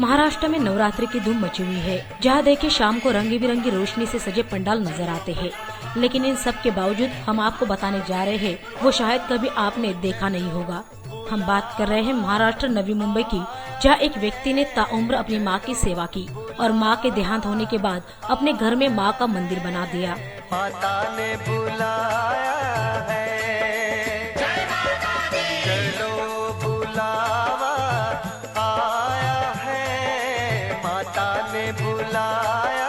महाराष्ट्र में नवरात्रि की धूम मची हुई है, जहां देखे शाम को रंगी बिरंगी रोशनी से सजे पंडाल नजर आते हैं। लेकिन इन सब के बावजूद हम आपको बताने जा रहे हैं वो शायद कभी आपने देखा नहीं होगा। हम बात कर रहे हैं महाराष्ट्र नवी मुंबई की, जहां एक व्यक्ति ने ताउम्र अपनी मां की सेवा की और मां के देहांत होने के बाद अपने घर में मां का मंदिर बना दिया। माता ने बुलाया है, चलो बुलावा आया है, माता ने बुलाया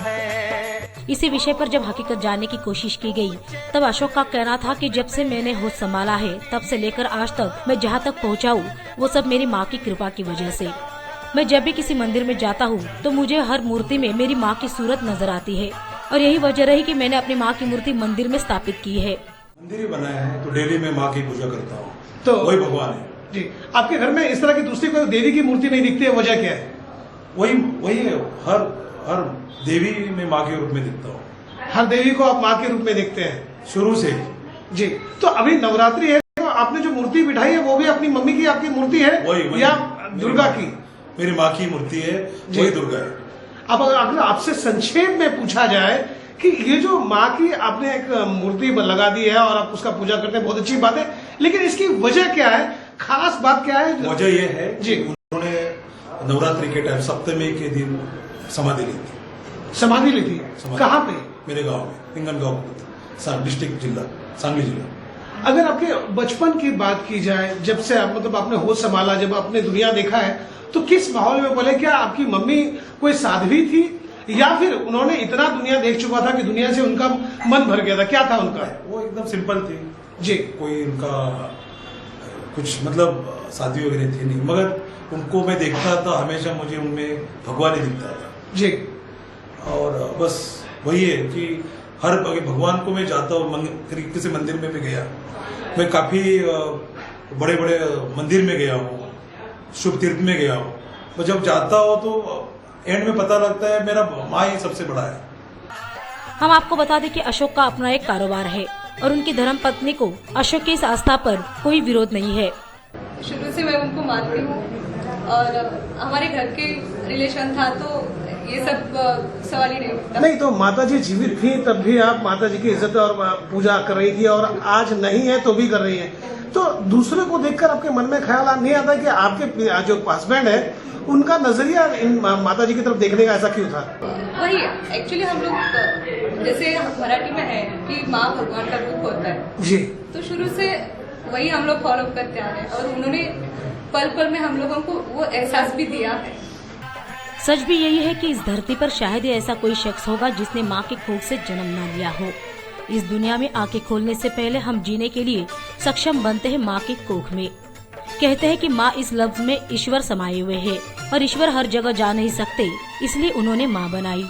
है। इसी विषय पर जब हकीकत जानने की कोशिश की गई, तब अशोक का कहना था कि जब से मैंने होश संभाला है, तब से लेकर आज तक मैं जहां तक पहुंचा हूं, वो सब मेरी मां की कृपा की वजह से। मैं जब भी किसी मंदिर में जाता हूं, तो मुझे हर मूर्ति में मेरी मां की सूरत नजर आती है और यही वजह रही कि मैंने अपनी मां की मूर्ति मंदिर में स्थापित की है। मंदिर ही बनाया है तो डेली मैं माँ की पूजा करता हूँ, तो वही भगवान है जी। आपके घर में इस तरह की दूसरी कोई देवी की मूर्ति नहीं दिखती है, वजह क्या है? वही है। हर देवी में माँ के रूप में दिखता हूँ, हर देवी को आप माँ के रूप में देखते हैं शुरू से जी। तो अभी नवरात्रि है, तो आपने जो मूर्ति बिठाई है वो भी अपनी मम्मी की आपकी मूर्ति है वही या दुर्गा की? मेरी माँ की मूर्ति है, वही दुर्गा है। अब अगर आपसे संक्षेप में पूछा जाए कि ये जो माँ की आपने एक मूर्ति लगा दी है और आप उसका पूजा करते हैं, बहुत अच्छी बात है, लेकिन इसकी वजह क्या है, खास बात क्या है? वजह ये है जी, उन्होंने नवरात्रि के टाइम सप्तमी के दिन समाधि ली थी। समाधि ली थी? कहाँ पे? मेरे गांव में, हिंगणगांव डिस्ट्रिक्ट, जिला सांगली जिला। अगर आपके बचपन की बात की जाए, जब से आप मतलब आपने होश संभाला, जब आपने दुनिया देखा है, तो किस माहौल में बोले? क्या आपकी मम्मी कोई साध्वी थी या फिर उन्होंने इतना दुनिया देख चुका था कि दुनिया से उनका मन भर गया था? क्या था उनका? वो एकदम सिंपल थी जी। कोई उनका कुछ मतलब शादी वगैरह थी नहीं, मगर उनको मैं देखता था हमेशा, मुझे उनमें भगवान ही दिखता था जी। और बस वही है कि हर भगवान को मैं जाता हूँ, किसी मंदिर में भी गया, मैं काफी बड़े बड़े मंदिर में गया हूँ, शुभ तीर्थ में गया हूँ, तो जब जाता हूँ तो एंड में पता लगता है मेरा माँ ही सबसे बड़ा है। हम आपको बता दें कि अशोक का अपना एक कारोबार है और उनकी धर्म पत्नी को अशोक की इस आस्था पर कोई विरोध नहीं है। शुरू से मैं उनको मानती हूँ और हमारे घर के रिलेशन था, तो ये सब सवाल ही नहीं उठता। नहीं तो माता जी जीवित थी तब भी आप माता जी की इज्जत और पूजा कर रही थी, और आज नहीं है तो भी कर रही है, तो दूसरे को देखकर आपके मन में ख्याल नहीं आता कि आपके जो हस्बैंड है उनका नजरिया इन माता जी की तरफ देखने का ऐसा क्यों था? वही एक्चुअली हम लोग जैसे मराठी में है कि माँ भगवान का रूप होता है जी, तो शुरू से वही हम लोग फॉलो करते आ रहे हैं और उन्होंने पल पल में हम लोगों को वो एहसास भी दिया है। सच भी यही है कि इस धरती पर शायद ही ऐसा कोई शख्स होगा जिसने माँ की कोख से जन्म न लिया हो। इस दुनिया में आंखें खोलने से पहले हम जीने के लिए सक्षम बनते हैं माँ की कोख में। कहते हैं कि माँ इस लफ्ज में ईश्वर समाये हुए है और ईश्वर हर जगह जा नहीं सकते, इसलिए उन्होंने माँ बनाई।